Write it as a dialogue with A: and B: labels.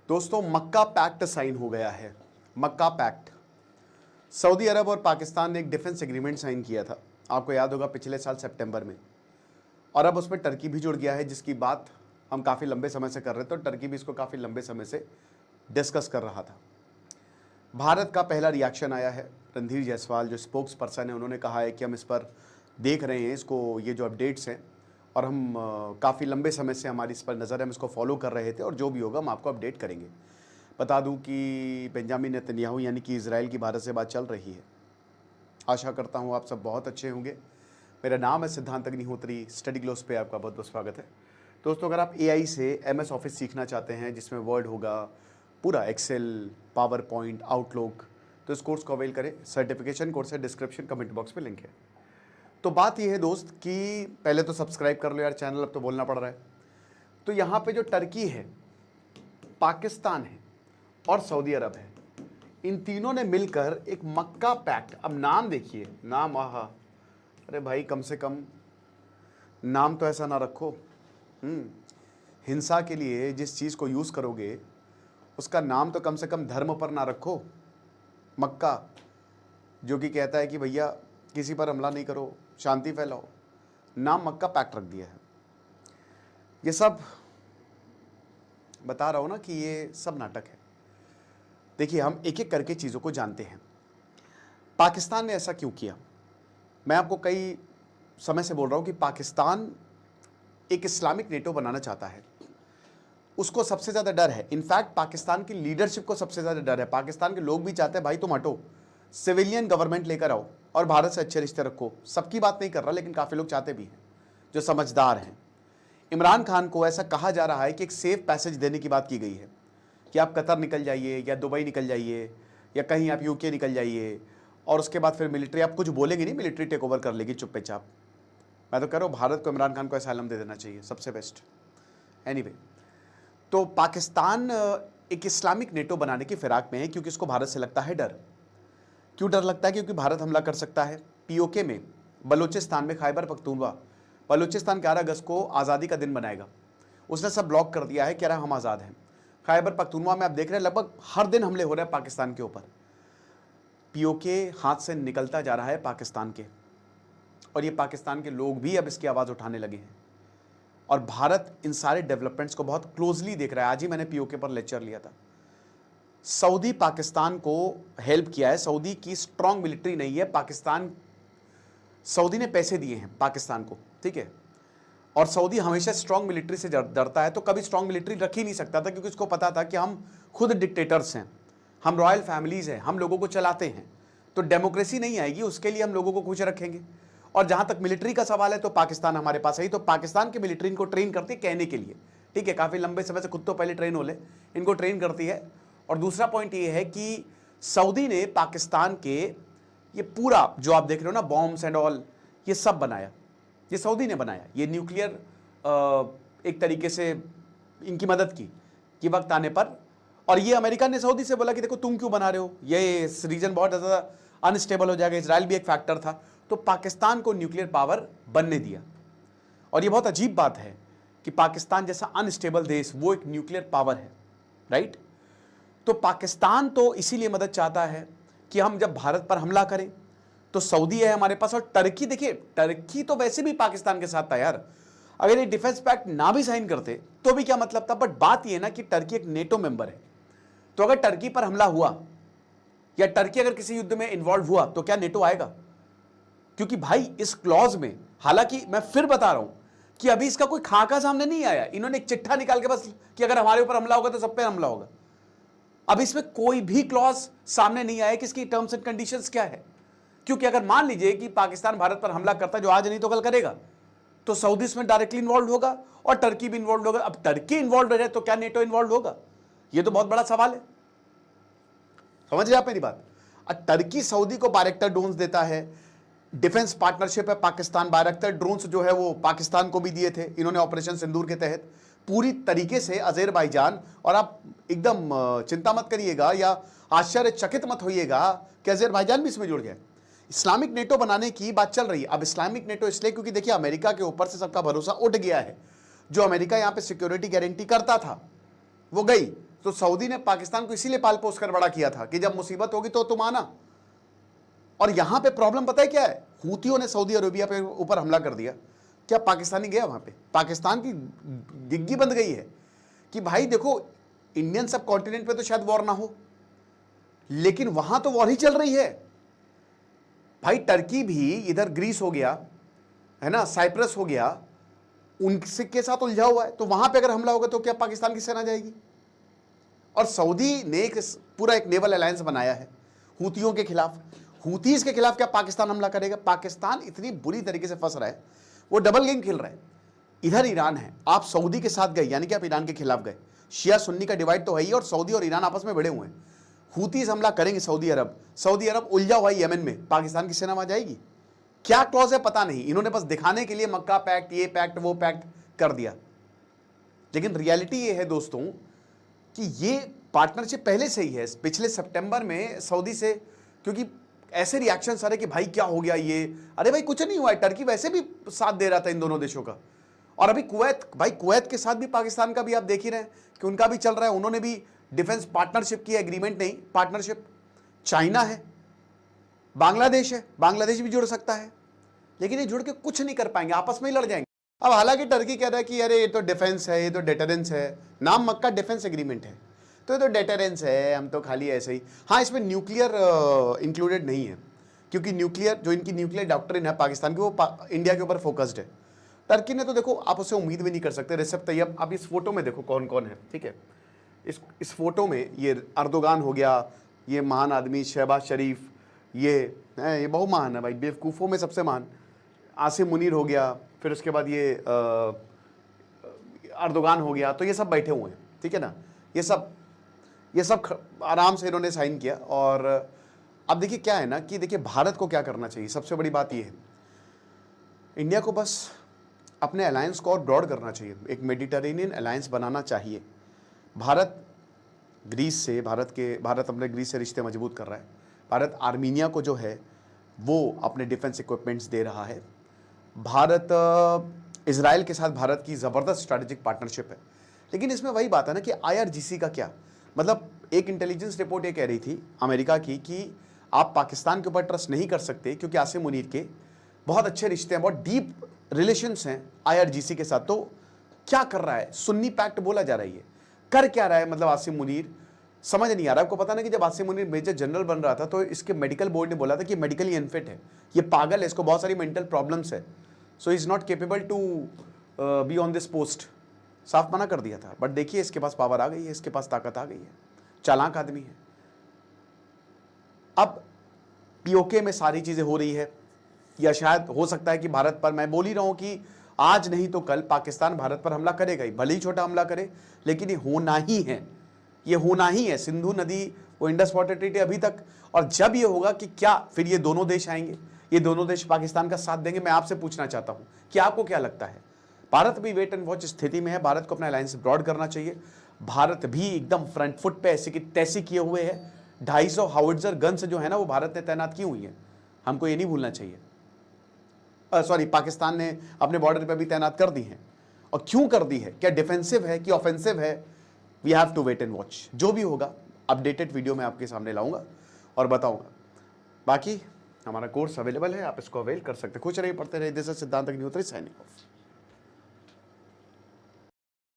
A: दोस्तों मक्का pact sign हो गया है। मक्का पैक्ट, सऊदी अरब और पाकिस्तान ने एक डिफेंस एग्रीमेंट साइन किया था, आपको याद होगा पिछले साल सितंबर में। और अब उसमें टर्की भी जुड़ गया है, जिसकी बात हम काफ़ी लंबे समय से कर रहे थे और टर्की भी इसको काफ़ी लंबे समय से डिस्कस कर रहा था। भारत का पहला रिएक्शन आया है। रणधीर जायसवाल जो स्पोक्स पर्सन है, उन्होंने कहा है कि हम इस पर देख रहे हैं, इसको ये जो अपडेट्स हैं, और हम काफ़ी लंबे समय से हमारी इस पर नज़र है, हम इसको फॉलो कर रहे थे और जो भी होगा हम आपको अपडेट करेंगे। बता दूं कि बेंजामिन नेतन्याहू यानी कि इजराइल की भारत से बात चल रही है। आशा करता हूं आप सब बहुत अच्छे होंगे। मेरा नाम है सिद्धांत अग्निहोत्री, स्टडी ग्लोस पे आपका बहुत बहुत स्वागत है। दोस्तों अगर आप एआई से एमएस ऑफिस सीखना चाहते हैं, जिसमें वर्ड होगा, पूरा एक्सेल, पावर पॉइंट, आउटलुक, तो इस कोर्स को अवेल करें। सर्टिफिकेशन कोर्स है, डिस्क्रिप्शन कमेंट बॉक्स में लिंक है। तो बात यह है दोस्त कि पहले तो सब्सक्राइब कर लो यार चैनल, अब तो बोलना पड़ रहा है। तो यहाँ पे जो टर्की है, पाकिस्तान है और सऊदी अरब है, इन तीनों ने मिलकर एक मक्का पैक्ट, अब नाम देखिए, नाम, आहा, अरे भाई कम से कम नाम तो ऐसा ना रखो। हिंसा के लिए जिस चीज़ को यूज़ करोगे उसका नाम तो कम से कम धर्म पर ना रखो। मक्का जो कि कहता है कि भैया किसी पर हमला नहीं करो, शांति फैलाओ, नाम मक्का पैक्ट रख दिया है। ये सब बता रहा हूं ना कि ये सब नाटक है। देखिए हम एक एक करके चीज़ों को जानते हैं। पाकिस्तान ने ऐसा क्यों किया? मैं आपको कई समय से बोल रहा हूं कि पाकिस्तान एक इस्लामिक नेटो बनाना चाहता है। उसको सबसे ज़्यादा डर है, इनफैक्ट पाकिस्तान की लीडरशिप को सबसे ज़्यादा डर है। पाकिस्तान के लोग भी चाहते हैं भाई तुम हटो, सिविलियन गवर्नमेंट लेकर आओ और भारत से अच्छे रिश्ते रखो। सबकी बात नहीं कर रहा, लेकिन काफ़ी लोग चाहते भी हैं जो समझदार हैं। इमरान खान को ऐसा कहा जा रहा है कि एक सेफ पैसेज देने की बात की गई है कि आप कतर निकल जाइए या दुबई निकल जाइए या कहीं आप यूके निकल जाइए, और उसके बाद फिर मिलिट्री, आप कुछ बोलेंगे नहीं, मिलिट्री टेक ओवर कर लेगी चुप्पे चाप। मैं तो कह रहा हूँ भारत को इमरान खान को असाइलम दे देना चाहिए, सबसे बेस्ट। एनीवे, तो पाकिस्तान एक इस्लामिक नेटो बनाने की फिराक में है क्योंकि उसको भारत से लगता है डर। क्यों डर लगता है? क्योंकि भारत हमला कर सकता है। पीओके में, बलूचिस्तान में, खैबर पख्तूनवा, बलूचिस्तान 11 अगस्त को आज़ादी का दिन बनाएगा, उसने सब ब्लॉक कर दिया है, कह रहा है हम आज़ाद हैं। खैबर पख्तूनवा में आप देख रहे हैं लगभग हर दिन हमले हो रहे हैं पाकिस्तान के ऊपर। पीओके हाथ से निकलता जा रहा है पाकिस्तान के, और ये पाकिस्तान के लोग भी अब इसकी आवाज़ उठाने लगे हैं और भारत इन सारे डेवलपमेंट्स को बहुत क्लोजली देख रहा है। आज ही मैंने पीओके पर लेक्चर लिया था। सऊदी पाकिस्तान को हेल्प किया है, सऊदी की स्ट्रांग मिलिट्री नहीं है पाकिस्तान, सऊदी ने पैसे दिए हैं पाकिस्तान को, ठीक है। और सऊदी हमेशा स्ट्रांग मिलिट्री से डरता है, तो कभी स्ट्रांग मिलिट्री रख ही नहीं सकता था क्योंकि उसको पता था कि हम खुद डिक्टेटर्स हैं, हम रॉयल फैमिलीज हैं, हम लोगों को चलाते हैं, तो डेमोक्रेसी नहीं आएगी, उसके लिए हम लोगों को खुश रखेंगे। और जहां तक मिलिट्री का सवाल है तो पाकिस्तान हमारे पास है, तो पाकिस्तान की मिलिट्री इनको ट्रेन करती है कहने के लिए, ठीक है, काफ़ी लंबे समय से, खुद तो पहले ट्रेन हो ले, इनको ट्रेन करती है। और दूसरा पॉइंट ये है कि सऊदी ने पाकिस्तान के ये पूरा जो आप देख रहे हो ना, बॉम्ब्स एंड ऑल, ये सब बनाया, ये सऊदी ने बनाया। ये न्यूक्लियर एक तरीके से इनकी मदद की कि वक्त आने पर, और ये अमेरिका ने सऊदी से बोला कि देखो तुम क्यों बना रहे हो, ये रीजन बहुत ज़्यादा अनस्टेबल हो जाएगा, इजराइल भी एक फैक्टर था, तो पाकिस्तान को न्यूक्लियर पावर बनने दिया। और ये बहुत अजीब बात है कि पाकिस्तान जैसा अनस्टेबल देश वो एक न्यूक्लियर पावर है, राइट। तो पाकिस्तान तो इसीलिए मदद चाहता है कि हम जब भारत पर हमला करें तो सऊदी है हमारे पास, और टर्की, देखिए टर्की तो वैसे भी पाकिस्तान के साथ था यार। अगर ये डिफेंस पैक्ट ना भी साइन करते तो भी क्या मतलब था, बट बात ये ना कि टर्की एक नेटो मेंबर है, तो अगर टर्की पर हमला हुआ या टर्की अगर किसी युद्ध में इन्वॉल्व हुआ तो क्या नेटो आएगा? क्योंकि भाई इस क्लॉज में, हालांकि मैं फिर बता रहा हूं कि अभी इसका कोई खाका सामने नहीं आया, इन्होंने एक चिट्ठा निकाल के बस कि अगर हमारे ऊपर हमला होगा तो सब पे हमला होगा। अब इसमें कोई भी क्लॉज सामने नहीं आया कि इसकी टर्म्स एंड कंडीशंस क्या है, क्योंकि अगर मान लीजिए कि पाकिस्तान भारत पर हमला करता है, जो आज नहीं तो कल करेगा, तो सऊदी इसमें डायरेक्टली इन्वॉल्व होगा और टर्की भी इन्वॉल्व होगा। अब टर्की इन्वॉल्व रहे तो क्या नेटो इन्वॉल्व होगा? यह तो बहुत बड़ा सवाल है। समझ रहे आप मेरी बात? टर्की सऊदी को बायरेक्टर ड्रोन्स देता है, डिफेंस पार्टनरशिप है पाकिस्तान, बायरेक्टर ड्रोन्स जो है वो पाकिस्तान को भी दिए थे इन्होंने ऑपरेशन सिंदूर के तहत, पूरी तरीके से अजरबैजान। और आप एकदम चिंता मत करिएगा या आश्चर्यचकित मत होइएगा कि अजरबैजान भी इसमें जुड़ गया। इस्लामिक नेटो बनाने की बात चल रही है। अब इस्लामिक नेटो इसलिए क्योंकि देखिए अमेरिका के ऊपर से सबका भरोसा उठ गया है। जो अमेरिका यहाँ पे सिक्योरिटी गारंटी करता था वो गई, तो सऊदी ने पाकिस्तान को इसीलिए पाल पोस कर बड़ा किया था कि जब मुसीबत होगी तो तुम आना। और यहां पे प्रॉब्लम पता है क्या है, हूतियों ने सऊदी अरेबिया पे ऊपर हमला कर दिया, क्या पाकिस्तानी गया वहां पे? पाकिस्तान की गिग्गी बंद गई है कि भाई देखो इंडियन सब कॉन्टिनेंट पे तो शायद वॉर ना हो, लेकिन वहां तो वॉर ही चल रही है भाई। टर्की भी इधर ग्रीस हो गया है ना, साइप्रस हो गया, उनसे के साथ उलझा हुआ है। तो वहां पे अगर हमला होगा तो क्या पाकिस्तान की सेना जाएगी? और सऊदी ने पूरा एक नेवल अलायंस बनाया है हूतियों के खिलाफ। हूतीज के खिलाफ क्या पाकिस्तान हमला करेगा? पाकिस्तान इतनी बुरी तरीके से फंस रहा है, वो डबल गेम खेल रहा है। इधर ईरान है, आप सऊदी के साथ गए यानी कि आप ईरान के खिलाफ गए। शिया सुन्नी का डिवाइड तो है ही, और सऊदी और ईरान आपस में भिड़े हुए हैं। हूतीज हमला करेंगे सऊदी अरब उलझा हुआ है यमन में, पाकिस्तान की सेना वहां जाएगी? क्या क्लॉज है पता नहीं, इन्होंने बस दिखाने के लिए मक्का पैक्ट, ये पैक्ट, वो पैक्ट कर दिया। लेकिन रियलिटी ये है दोस्तों कि ये पार्टनरशिप पहले से ही है। पिछले सितंबर में सऊदी से, क्योंकि ऐसे रिएक्शन आ रहे कि भाई क्या हो गया ये, अरे भाई कुछ नहीं हुआ है, टर्की वैसे भी साथ दे रहा था इन दोनों देशों का। और अभी कुवैत, भाई कुवैत के साथ भी पाकिस्तान का भी आप देख ही रहे हैं कि उनका भी चल रहा है, उन्होंने भी डिफेंस पार्टनरशिप की, एग्रीमेंट नहीं पार्टनरशिप। चाइना है, बांग्लादेश है, बांग्लादेश भी जुड़ सकता है, लेकिन ये जुड़ के कुछ नहीं कर पाएंगे, आपस में ही लड़ जाएंगे। अब हालांकि टर्की कह रहा है कि अरे ये तो डिफेंस है, ये तो डेटरेंस है, नाम मक्का डिफेंस एग्रीमेंट है, तो ये तो डेटरेंस है, हम तो खाली ऐसे ही। हाँ, इसमें न्यूक्लियर इंक्लूडेड नहीं है, क्योंकि न्यूक्लियर जो इनकी न्यूक्लियर डॉक्ट्रिन है पाकिस्तान की, वो इंडिया के ऊपर फोकस्ड है। टर्की ने तो देखो आप उससे उम्मीद भी नहीं कर सकते। रिसेप तैयब, आप इस फोटो में देखो कौन कौन है, ठीक है। इस फोटो में ये अर्दोगान हो गया, ये महान आदमी शहबाज शरीफ, ये बहु महान है भाई, बेवकूफ़ों में सबसे महान आसिम मुनीर हो गया, फिर उसके बाद ये अर्दोगान हो गया, तो ये सब बैठे हुए हैं, ठीक है ना। ये सब आराम से इन्होंने साइन किया। और अब देखिए क्या है ना कि देखिए भारत को क्या करना चाहिए, सबसे बड़ी बात ये है, इंडिया को बस अपने अलायंस को और ब्रॉड करना चाहिए, एक मेडिटेरेनियन अलायंस बनाना चाहिए। भारत अपने ग्रीस से रिश्ते मजबूत कर रहा है। भारत आर्मीनिया को जो है वो अपने डिफेंस इक्विपमेंट्स दे रहा है। भारत इजराइल के साथ भारत की ज़बरदस्त स्ट्रैटेजिक पार्टनरशिप है। लेकिन इसमें वही बात है ना कि IRGC का क्या मतलब, एक इंटेलिजेंस रिपोर्ट ये कह रही थी अमेरिका की कि आप पाकिस्तान के ऊपर ट्रस्ट नहीं कर सकते क्योंकि आसिम मुनीर के बहुत अच्छे रिश्ते हैं, बहुत डीप रिलेशंस हैं IRGC के साथ। तो क्या कर रहा है? सुन्नी पैक्ट बोला जा रहा है, ये कर क्या रहा है? मतलब आसिम मुनीर समझ नहीं आ रहा। आपको पता ना कि जब आसिम मुनीर मेजर जनरल बन रहा था तो इसके मेडिकल बोर्ड ने बोला था कि मेडिकली अनफिट है, ये पागल है, इसको बहुत सारी मेंटल प्रॉब्लम्स है, so is not capable to be on this post, साफ मना कर दिया था। बट देखिए इसके पास पावर आ गई है, इसके पास ताकत आ गई है, चालाक आदमी है। अब POK में सारी चीजें हो रही है, या शायद हो सकता है कि भारत पर, मैं बोल ही रहा हूं कि आज नहीं तो कल पाकिस्तान भारत पर हमला करेगा ही, भले ही छोटा हमला करे, लेकिन ये होना ही है, ये होना ही है। सिंधु नदी, वो इंडस वाटर ट्रीटी अभी तक, और जब ये होगा कि क्या फिर ये दोनों देश आएंगे, ये दोनों देश पाकिस्तान का साथ देंगे? मैं आपसे पूछना चाहता हूं कि आपको क्या लगता है? भारत भी वेट एंड वॉच स्थिति में है, भारत को अपना अलायंस ब्रॉड करना चाहिए। भारत भी एकदम फ्रंट फुट पे ऐसी की तैसी किए हुए है, 250 हाउइट्जर गन्स जो है ना वो भारत ने तैनात की हुई है, हमको ये नहीं भूलना चाहिए। सॉरी, पाकिस्तान ने अपने बॉर्डर पे भी तैनात कर दी है। और क्यों कर दी है? क्या डिफेंसिव है कि ऑफेंसिव है? We have to wait and watch. जो भी होगा अपडेटेड वीडियो में आपके सामने लाऊंगा और बताऊंगा। बाकी हमारा कोर्स अवेलेबल है, आप इसको अवेल कर सकते हैं। खुश रहिए, पढ़ते रहिए। दिस इज सिद्धांत अग्निहोत्री साइनिंग ऑफ।